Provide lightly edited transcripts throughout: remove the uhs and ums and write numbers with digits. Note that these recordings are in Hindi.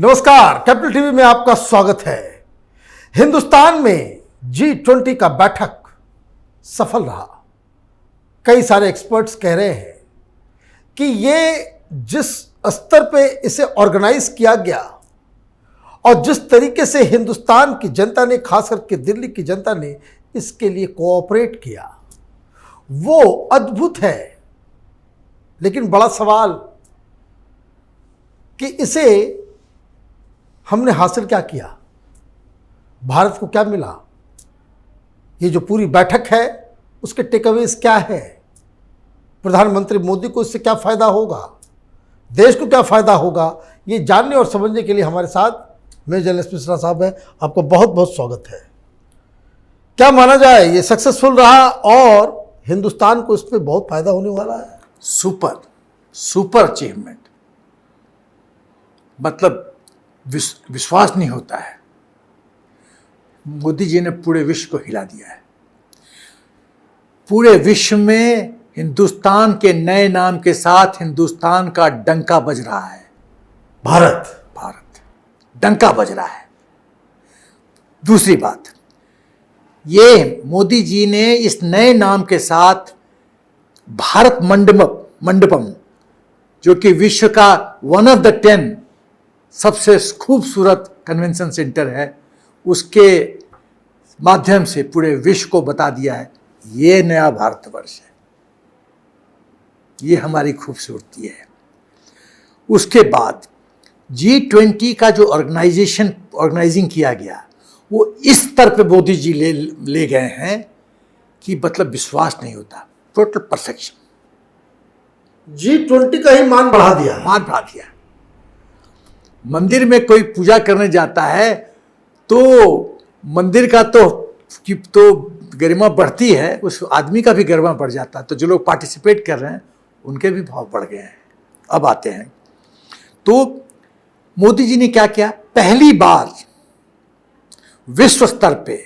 नमस्कार, कैपिटल टीवी में आपका स्वागत है। हिंदुस्तान में G20 का बैठक सफल रहा। कई सारे एक्सपर्ट्स कह रहे हैं कि ये जिस स्तर पे इसे ऑर्गेनाइज किया गया और जिस तरीके से हिंदुस्तान की जनता ने, खास करके दिल्ली की जनता ने इसके लिए कोऑपरेट किया, वो अद्भुत है। लेकिन बड़ा सवाल कि इसे हमने हासिल क्या किया, भारत को क्या मिला, ये जो पूरी बैठक है उसके टेकअवेज क्या है, प्रधानमंत्री मोदी को इससे क्या फायदा होगा, देश को क्या फायदा होगा, ये जानने और समझने के लिए हमारे साथ मेजर जर्नलिस्ट मिश्रा साहब हैं। आपका बहुत बहुत स्वागत है। क्या माना जाए, ये सक्सेसफुल रहा और हिंदुस्तान को इसमें बहुत फायदा होने वाला है? सुपर अचीवमेंट, मतलब विश्वास नहीं होता है। मोदी जी ने पूरे विश्व को हिला दिया है। पूरे विश्व में हिंदुस्तान के नए नाम के साथ हिंदुस्तान का डंका बज रहा है। भारत डंका बज रहा है। दूसरी बात, ये मोदी जी ने इस नए नाम के साथ भारत मंडपम, जो कि विश्व का वन ऑफ द 10 सबसे खूबसूरत कन्वेंशन सेंटर है, उसके माध्यम से पूरे विश्व को बता दिया है ये नया भारतवर्ष है, ये हमारी खूबसूरती है। उसके बाद G20 का जो ऑर्गेनाइजिंग किया गया, वो इस स्तर पे मोदी जी ले गए हैं कि मतलब विश्वास नहीं होता। Total perfection. G20 का ही मान बढ़ा दिया। मंदिर में कोई पूजा करने जाता है तो मंदिर का तो गरिमा बढ़ती है, उस आदमी का भी गरिमा बढ़ जाता है। तो जो लोग पार्टिसिपेट कर रहे हैं उनके भी भाव बढ़ गए हैं। अब आते हैं तो मोदी जी ने क्या किया। पहली बार विश्व स्तर पे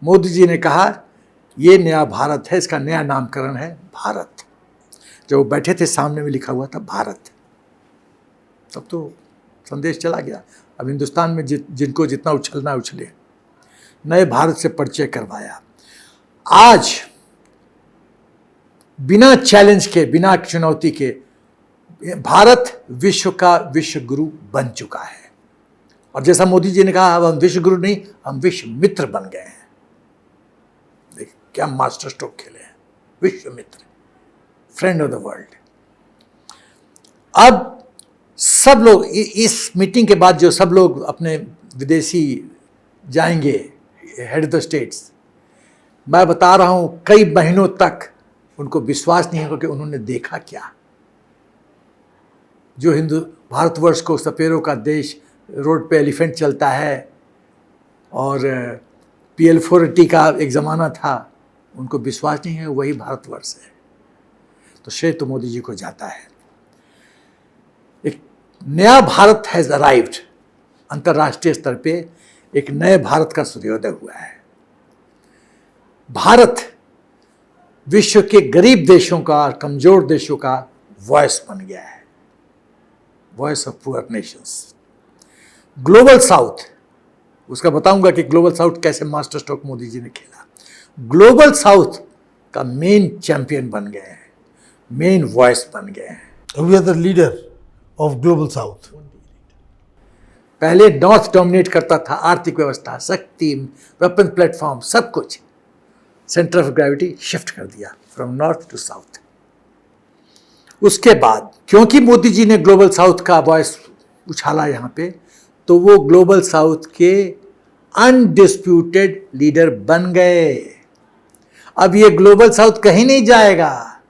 मोदी जी ने कहा ये नया भारत है, इसका नया नामकरण है भारत। जब वो बैठे थे सामने में लिखा हुआ था भारत, तब तो संदेश चला गया। अब हिंदुस्तान में जिनको जितना उछलना उछले। नए भारत से परिचय करवाया। आज बिना चैलेंज के, बिना चुनौती के, भारत विश्व का विश्व गुरु बन चुका है। और जैसा मोदी जी ने कहा, अब हम विश्व गुरु नहीं, हम विश्व मित्र बन गए हैं। देखिए क्या मास्टर स्ट्रोक खेले हैं, विश्व मित्र, फ्रेंड ऑफ द वर्ल्ड। अब सब लोग इस मीटिंग के बाद जो सब लोग अपने विदेशी जाएंगे, हेड ऑफ द स्टेट्स, मैं बता रहा हूं कई महीनों तक उनको विश्वास नहीं होगा कि उन्होंने देखा क्या। जो भारतवर्ष को सपेरों का देश, रोड पे एलिफेंट चलता है और PL480 का एक ज़माना था, उनको विश्वास नहीं है वही भारतवर्ष है। तो श्रेय तो मोदी जी को जाता है। एक नया भारत हैज अराइव्ड। अंतर्राष्ट्रीय स्तर पे एक नए भारत का सूर्योदय हुआ है। भारत विश्व के गरीब देशों का और कमजोर देशों का वॉइस बन गया है, voice of poor nations. Global South, उसका बताऊंगा कि ग्लोबल साउथ कैसे मास्टर स्ट्रोक मोदी जी ने खेला। ग्लोबल साउथ का मेन चैंपियन बन गए हैं, मेन वॉइस बन गए हैं। We are the leader of Global South. पहले नॉर्थ डोमिनेट करता था, आर्थिक व्यवस्था, शक्ति, वेपन प्लेटफॉर्म, सब कुछ। सेंटर ऑफ ग्रेविटी शिफ्ट कर दिया फ्रॉम नॉर्थ टू साउथ। उसके बाद क्योंकि मोदी जी ने ग्लोबल साउथ का वॉइस उछाला यहाँ पे, तो वो ग्लोबल साउथ के अनडिस्प्यूटेड लीडर बन गए। अब ये ग्लोबल साउथ कहीं नहीं जाएगा,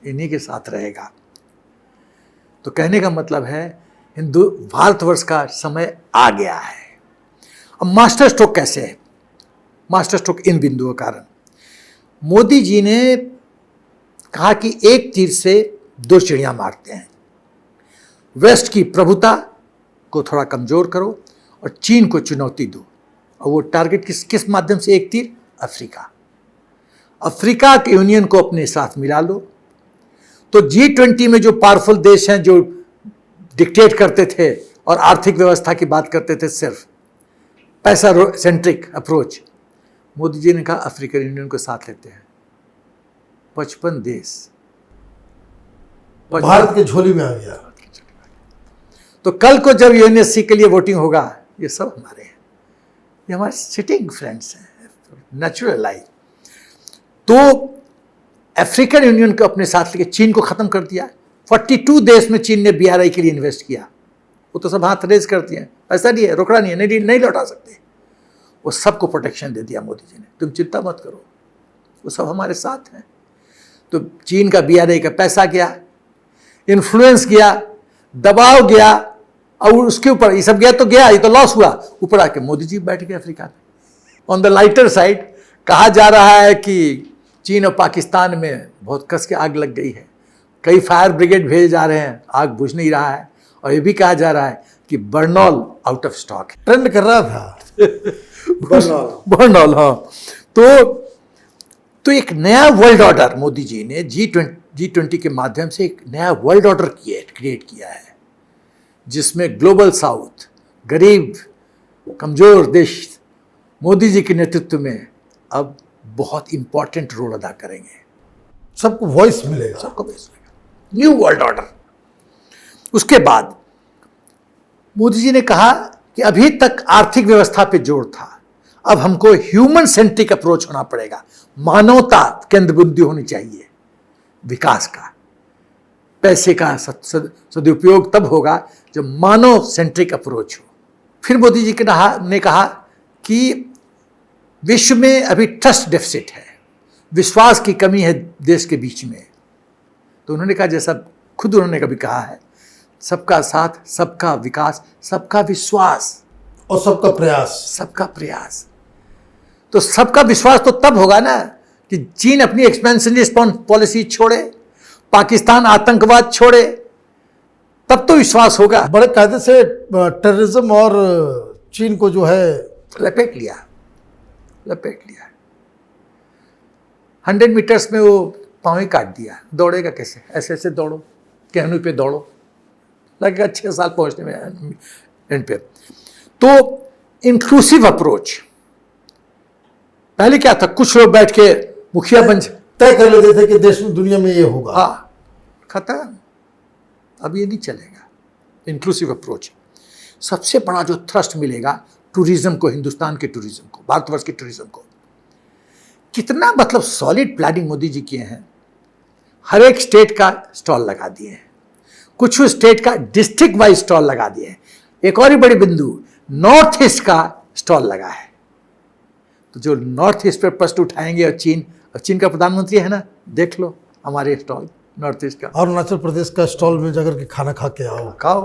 इन्हीं के साथ रहेगा। तो कहने का मतलब है भारतवर्ष का समय आ गया है। अब मास्टर स्ट्रोक कैसे है? मास्टर स्ट्रोक इन बिंदुओं के कारण मोदी जी ने कहा कि एक तीर से दो चिड़ियां मारते हैं। वेस्ट की प्रभुता को थोड़ा कमजोर करो और चीन को चुनौती दो। और वो टारगेट किस माध्यम से? एक तीर अफ्रीका के यूनियन को अपने साथ मिला लो। तो G20 में जो पावरफुल देश हैं, जो डिक्टेट करते थे, और आर्थिक व्यवस्था की बात करते थे, सिर्फ पैसा सेंट्रिक अप्रोच। मोदी जी ने कहा अफ्रीकन यूनियन को साथ लेते हैं। 55 देश भारत की झोली में आ गया। तो कल को जब यूएनएससी के लिए वोटिंग होगा, ये सब हमारे हैं, ये हमारे सिटिंग फ्रेंड्स हैं, नेचुरल आई। तो अफ्रीकन यूनियन को अपने साथ लेके चीन को खत्म कर दिया। 42 देश में चीन ने बीआरआई के लिए इन्वेस्ट किया। वो तो सब हाथ रेज करती हैं, पैसा नहीं है, रोकड़ा नहीं है, नहीं लौटा सकते। वो सबको प्रोटेक्शन दे दिया मोदी जी ने, तुम चिंता मत करो, वो सब हमारे साथ हैं। तो चीन का बीआरआई का पैसा गया, इन्फ्लुएंस गया, दबाव गया, और उसके ऊपर ये सब गया तो गया, ये तो लॉस हुआ। ऊपर आके मोदी जी बैठ गए अफ्रीका में। ऑन द लाइटर साइड कहा जा रहा है कि चीन और पाकिस्तान में बहुत कस के आग लग गई है, कई फायर ब्रिगेड भेजे जा रहे हैं, आग बुझ नहीं रहा है। और ये भी कहा जा रहा है कि बर्नॉल आउट ऑफ स्टॉक है। ट्रेंड कर रहा था बर्नॉल, हाँ। तो एक नया वर्ल्ड ऑर्डर मोदी जी ने G20 के माध्यम से एक नया वर्ल्ड ऑर्डर क्रिएट किया है, जिसमें ग्लोबल साउथ, गरीब कमजोर देश मोदी जी के नेतृत्व में अब बहुत इंपॉर्टेंट रोल अदा करेंगे। सबको वॉइस मिलेगा, सबको वॉइस मिलेगा, न्यू वर्ल्ड ऑर्डर। उसके बाद मोदी जी ने कहा कि अभी तक आर्थिक व्यवस्था पे जोर था, अब हमको ह्यूमन सेंट्रिक अप्रोच होना पड़ेगा, मानवता केंद्र बिंदु होनी चाहिए विकास का। पैसे का सदुपयोग तब होगा जब मानव सेंट्रिक अप्रोच हो। फिर मोदी जी ने कहा कि विश्व में अभी ट्रस्ट डेफिसिट है, विश्वास की कमी है देश के बीच में। तो उन्होंने कहा, जैसा खुद उन्होंने कभी कहा है, सबका साथ, सबका विकास, सबका विश्वास और सबका प्रयास। सबका प्रयास। तो सबका विश्वास तो तब होगा ना कि चीन अपनी एक्सपेंशनिस्ट पॉलिसी छोड़े, पाकिस्तान आतंकवाद छोड़े, तब तो विश्वास होगा। बड़े कायदे से टेररिज्म और चीन को जो है लपेट लिया। 100 मीटर्स में वो पाँव ही काट दिया। दौड़ेगा कैसे? ऐसे ऐसे दौड़ो, कहने पे दौड़ो, लगेगा 6 साल पहुंचने में एंड पे। तो इंक्लूसिव अप्रोच, पहले क्या था, कुछ लोग बैठ के मुखिया बन तय कर लेते थे कि देश में दुनिया में ये होगा, हाँ, खत्म। अब ये नहीं चलेगा। Inclusive approach. सबसे बड़ा जो थ्रस्ट मिलेगा टूरिज्म को, हिंदुस्तान के टूरिज्म को, भारतवर्ष के टूरिज्म को। कितना मतलब सॉलिड प्लानिंग मोदी जी किए हैं। हर एक स्टेट का स्टॉल लगा दिए हैं, कुछ स्टेट का डिस्ट्रिक्ट वाइज स्टॉल लगा दिए हैं। एक और ही बड़ी बिंदु, नॉर्थ ईस्ट का स्टॉल लगा है। तो जो नॉर्थ ईस्ट पर प्रश्न उठाएंगे, और चीन का प्रधानमंत्री है ना, देख लो हमारे स्टॉल नॉर्थ ईस्ट का। अरुणाचल प्रदेश का स्टॉल में जाकर के खाना खा के आओ, खाओ।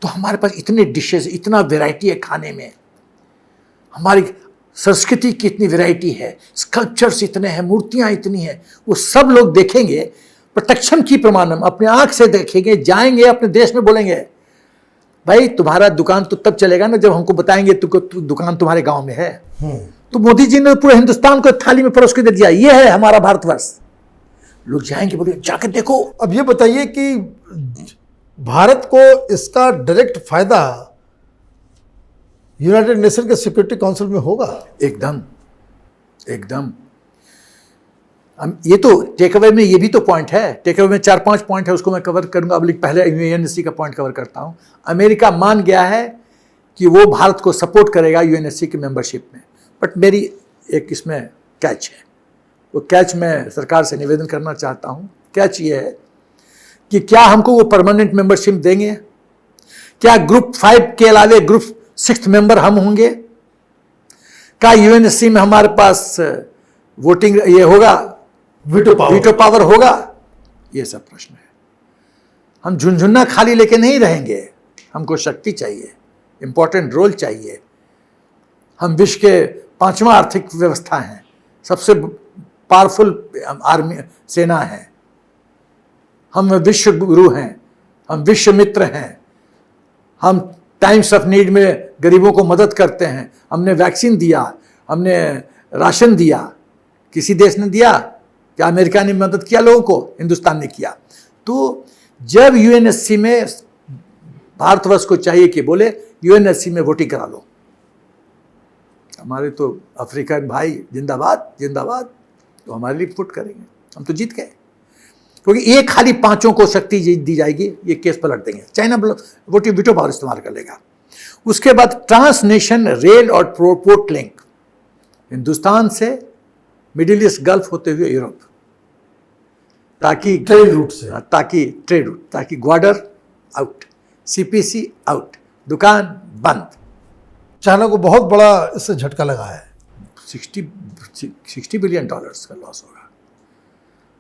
तो हमारे पास इतने डिशेज, इतना वैरायटी है खाने में, हमारी संस्कृति की इतनी वैरायटी है, स्कल्पचर्स इतने हैं, मूर्तियां इतनी हैं। वो सब लोग देखेंगे, प्रत्यक्षम की प्रमाणम, अपने आंख से देखेंगे, जाएंगे अपने देश में, बोलेंगे भाई तुम्हारा दुकान तो तब चलेगा ना जब हमको बताएंगे दुकान तुम्हारे गांव में है। तो मोदी जी ने पूरे हिंदुस्तान को थाली में परोस के दे दिया, ये है हमारा भारतवर्ष। लोग जाएंगे, बोले जाके देखो। अब ये बताइए कि भारत को इसका डायरेक्ट फायदा यूनाइटेड नेशन के सिक्योरिटी काउंसिल में होगा? एकदम एकदम। ये तो टेक अवे में, ये भी तो पॉइंट है। टेक अवे में 4-5 पॉइंट है, उसको मैं कवर करूंगा। अब पहले यूएनएससी का पॉइंट कवर करता हूं। अमेरिका मान गया है कि वो भारत को सपोर्ट करेगा यूएनएससी की मेंबरशिप में, बट मेरी एक इसमें कैच है। वो कैच मैं सरकार से निवेदन करना चाहता हूं। कैच ये है कि क्या हमको वो परमानेंट मेंबरशिप देंगे? क्या ग्रुप 5 के अलावे ग्रुप 6 मेंबर हम होंगे? क्या यूएनएससी में हमारे पास वोटिंग ये होगा, वीटो पावर होगा? ये सब प्रश्न है। हम झुनझुना खाली लेके नहीं रहेंगे, हमको शक्ति चाहिए, इंपॉर्टेंट रोल चाहिए। हम विश्व के 5वां आर्थिक व्यवस्था हैं, सबसे पावरफुल आर्मी सेना है, हम विश्व गुरु हैं, हम विश्व मित्र हैं, हम टाइम्स ऑफ नीड में गरीबों को मदद करते हैं। हमने वैक्सीन दिया, हमने राशन दिया, किसी देश ने दिया क्या? अमेरिका ने मदद किया लोगों को, हिंदुस्तान ने किया। तो जब यूएनएससी में भारतवर्ष को चाहिए कि बोले यूएनएससी में वोटिंग करा लो। हमारे तो अफ्रीकन भाई जिंदाबाद जिंदाबाद, तो हमारे लिए वोट करेंगे, हम तो जीत गए। क्योंकि ये खाली 5 को शक्ति दी जाएगी, ये केस पलट देंगे। चाइना वोटिंग वीटो पावर इस्तेमाल कर लेगा। उसके बाद ट्रांसनेशन रेल और पोर्ट लिंक, हिंदुस्तान से मिडिल ईस्ट गल्फ होते हुए यूरोप, ताकि ट्रेड रूट से, ट्रेड रूट, ताकि ग्वाडर आउट, सीपीसी आउट, दुकान बंद। चाइना को बहुत बड़ा इससे झटका लगा है। 60 बिलियन डॉलर्स का लॉस होगा।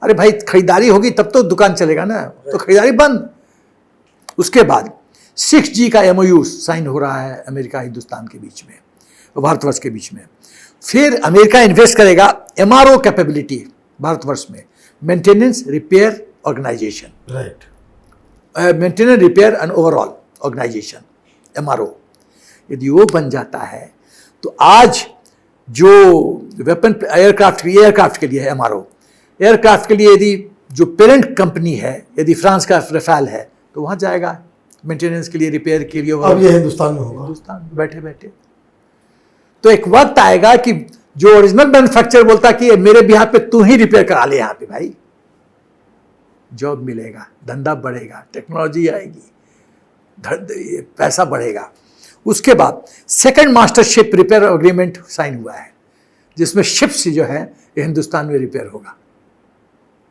अरे भाई, खरीदारी होगी तब तो दुकान चलेगा ना, तो खरीदारी बंद। उसके बाद 6G का MOU साइन हो रहा है अमेरिका हिंदुस्तान के बीच में, भारतवर्ष के बीच में। फिर अमेरिका इन्वेस्ट करेगा MRO कैपेबिलिटी भारतवर्ष में, maintenance repair organisation, right, maintenance repair and overall organisation, MRO। यदि वो बन जाता है तो आज जो वेपन एयरक्राफ्ट के लिए है MRO, एयरक्राफ्ट के लिए यदि जो पेरेंट कंपनी है, यदि फ्रांस का रफाल है, तो वहाँ जाएगा मेंटेनेंस के लिए, रिपेयर के लिए। अब ये हिंदुस्तान में होगा, हिंदुस्तान बैठे बैठे। तो एक वक्त आएगा कि जो ओरिजिनल मैन्युफैक्चरर बोलता कि मेरे बिहार पे तू ही रिपेयर करा ले, यहाँ पे भाई जॉब मिलेगा, धंधा बढ़ेगा, टेक्नोलॉजी आएगी, पैसा बढ़ेगा। उसके बाद second master ship repair agreement sign हुआ है, जिसमें शिप्स जो है ये हिंदुस्तान में रिपेयर होगा,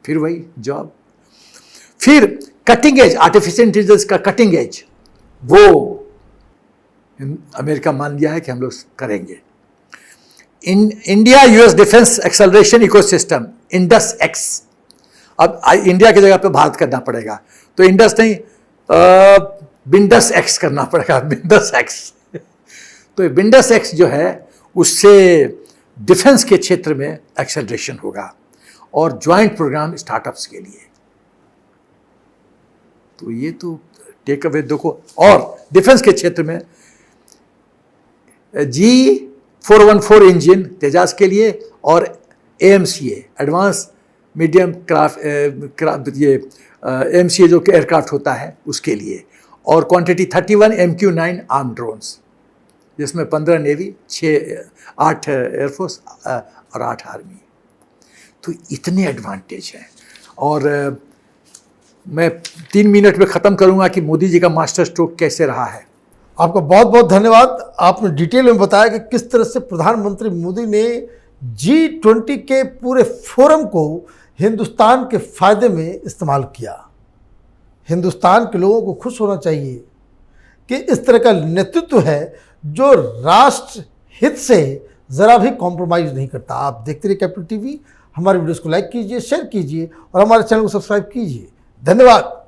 फिर वही जॉब। फिर कटिंग एज, आर्टिफिशियल इंटेलिजेंस का कटिंग एज, वो अमेरिका मान लिया है कि हम लोग करेंगे। India US defence acceleration ecosystem, Indus x. अब इंडिया की जगह पे भारत करना पड़ेगा, तो इंडस नहीं बिंडस एक्स करना पड़ेगा, बिंडस एक्स। तो बिंडस एक्स जो है उससे डिफेंस के क्षेत्र में एक्सेलरेशन होगा और ज्वाइंट प्रोग्राम स्टार्टअप्स के लिए। तो ये तो टेक अवे देखो। और डिफेंस के क्षेत्र में G414 इंजन तेजास के लिए और AMCA एडवांस मीडियम क्राफ्ट ये AMCA जो कि एयरक्राफ्ट होता है उसके लिए, और क्वांटिटी 31 MQ-9 आर्म ड्रोन्स, जिसमें 15 नेवी, 8 एयरफोर्स और 8 आर्मी। तो इतने एडवांटेज हैं। और मैं 3 मिनट में ख़त्म करूंगा कि मोदी जी का मास्टर स्ट्रोक कैसे रहा है। आपका बहुत बहुत धन्यवाद। आपने डिटेल में बताया कि किस तरह से प्रधानमंत्री मोदी ने G20 के पूरे फोरम को हिंदुस्तान के फायदे में इस्तेमाल किया। हिंदुस्तान के लोगों को खुश होना चाहिए कि इस तरह का नेतृत्व है जो राष्ट्र हित से ज़रा भी कॉम्प्रोमाइज़ नहीं करता। आप देखते रहिए कैपिटल टीवी। हमारे वीडियोस को लाइक कीजिए, शेयर कीजिए और हमारे चैनल को सब्सक्राइब कीजिए। धन्यवाद।